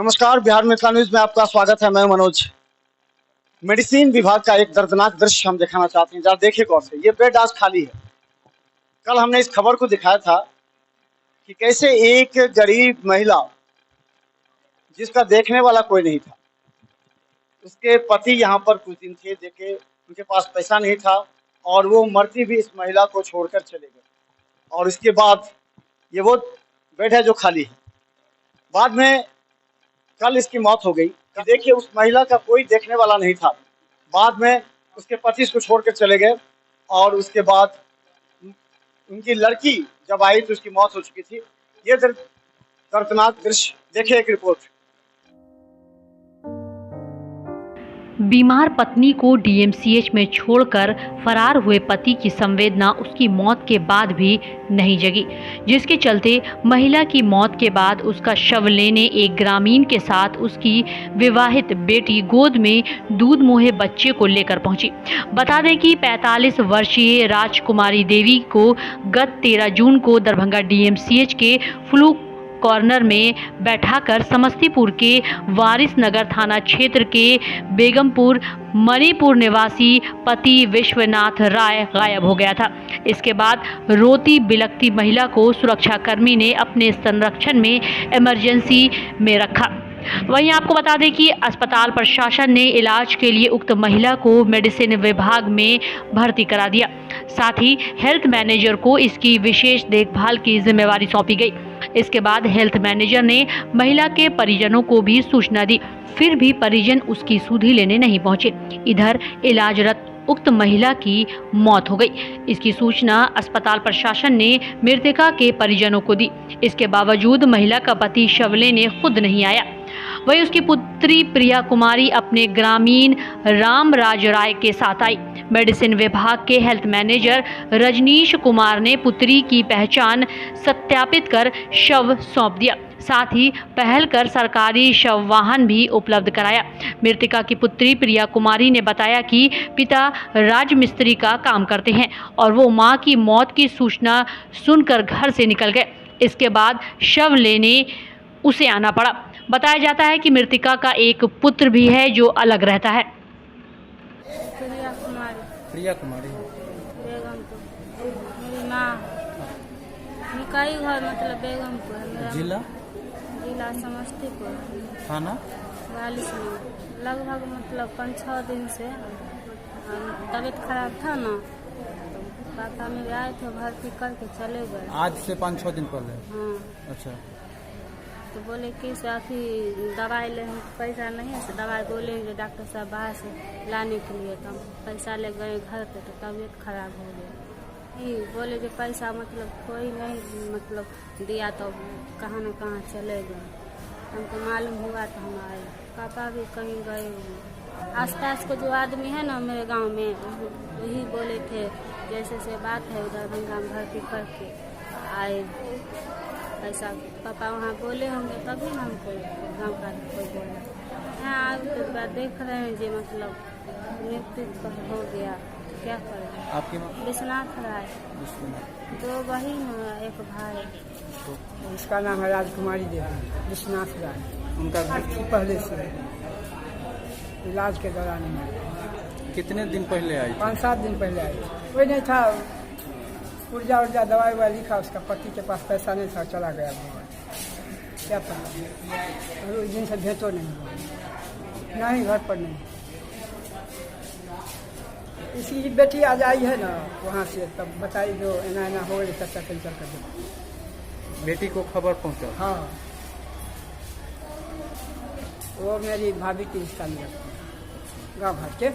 नमस्कार, बिहार मिथिला न्यूज में आपका स्वागत है। मैं मनोज। मेडिसिन विभाग का एक दर्दनाक दृश्य हम दिखाना चाहते हैं। जरा देखिए गौर से, ये बेड आज खाली है। कल हमने इस खबर को दिखाया था कि कैसे एक गरीब महिला, जिसका देखने वाला कोई नहीं था, उसके पति यहाँ पर कुछ दिन थे, देखे उनके पास पैसा नहीं था और वो मरती भी इस महिला को छोड़कर चले गए। और इसके बाद ये वो बेड है जो खाली है। बाद में कल इसकी मौत हो गई। देखिए, उस महिला का कोई देखने वाला नहीं था। बाद में उसके पति इसको छोड़कर चले गए और उसके बाद उनकी लड़की जब आई तो उसकी मौत हो चुकी थी। ये दर्दनाक दृश्य देखिए, एक रिपोर्ट। बीमार पत्नी को डीएमसीएच में छोड़कर फरार हुए पति की संवेदना उसकी मौत के बाद भी नहीं जगी, जिसके चलते महिला की मौत के बाद उसका शव लेने एक ग्रामीण के साथ उसकी विवाहित बेटी गोद में दूध मोहे बच्चे को लेकर पहुंची। बता दें कि 45 वर्षीय राजकुमारी देवी को गत 13 जून को दरभंगा डीएमसीएच के फ्लू कॉर्नर में बैठाकर समस्तीपुर के वारिस नगर थाना क्षेत्र के बेगमपुर मणिपुर निवासी पति विश्वनाथ राय गायब हो गया था। इसके बाद रोती बिलखती महिला को सुरक्षाकर्मी ने अपने संरक्षण में इमरजेंसी में रखा। वहीं आपको बता दें कि अस्पताल प्रशासन ने इलाज के लिए उक्त महिला को मेडिसिन विभाग में भर्ती करा दिया। साथ ही हेल्थ मैनेजर को इसकी विशेष देखभाल की जिम्मेवारी सौंपी गई। इसके बाद हेल्थ मैनेजर ने महिला के परिजनों को भी सूचना दी, फिर भी परिजन उसकी सुधि लेने नहीं पहुंचे। इधर इलाजरत उक्त महिला की मौत हो गई। इसकी सूचना अस्पताल प्रशासन ने मृतका के परिजनों को दी। इसके बावजूद महिला का पति शव लेने खुद नहीं आया। वहीं उसकी पुत्री प्रिया कुमारी अपने ग्रामीण रामराज राय के साथ आई। मेडिसिन विभाग के हेल्थ मैनेजर रजनीश कुमार ने पुत्री की पहचान सत्यापित कर शव सौंप दिया। साथ ही पहल कर सरकारी शव वाहन भी उपलब्ध कराया। मृतका की पुत्री प्रिया कुमारी ने बताया कि पिता राजमिस्त्री का काम करते हैं और वो मां की मौत की सूचना सुनकर घर से निकल गए। इसके बाद शव लेने उसे आना पड़ा। बताया जाता है कि मृतका का एक पुत्र भी है जो अलग रहता है। प्रिया कुमारी बेगमपुर मेरी माँ निकाई घर मतलब बेगमपुर जिला समस्तीपुर थाना वालिस में। लगभग मतलब 5-6 दिन से तबीयत खराब था ना, तो पापा मेरे आए थे, भर्ती करके चले गए। आज से 5-6 दिन पहले? हाँ। अच्छा। तो बोले कि से अभी दवाई ले, पैसा नहीं है, तो दवाई बोलेंगे डॉक्टर साहब बाहर से लाने के लिए। तो हम पैसा ले गए घर पे, तो तबीयत खराब हो गया। ये बोले कि पैसा मतलब कोई नहीं मतलब दिया, तो कहाँ न कहाँ चले गए। हमको मालूम हुआ तो हम आए। पापा भी कहीं गए हुए। आसपास के जो आदमी है ना मेरे गांव में, वही बोले थे जैसे से बात है उधर दरभंगा में भर्ती करके आए। ऐसा पापा वहाँ बोले होंगे तभी ना हमको गाँव का कोई बोला। यहाँ आगे के बाद देख रहे हैं जो मतलब मृत्यु हो गया, क्या करें। आपकी विश्वनाथ राय, 2 बहन एक भाई। उसका नाम है राजकुमारी देवी, विश्वनाथ राय। उनका पहले से इलाज के दौरान कितने दिन पहले आई? 5-7 दिन पहले आई। कोई नहीं था, ऊर्जा दवाई वाई लिखा, उसका पति के पास पैसा नहीं था, चला गया क्या पता। और उस दिन से भेंटो नहीं घर पर नहीं। इसकी बेटी आज आई है ना वहाँ से, तब बताई जो एना हो गई, चाचा कैंसर कर दे। बेटी को खबर पहुँचा? हाँ, वो मेरी भाभी की रिश्ता में गाँव भर के।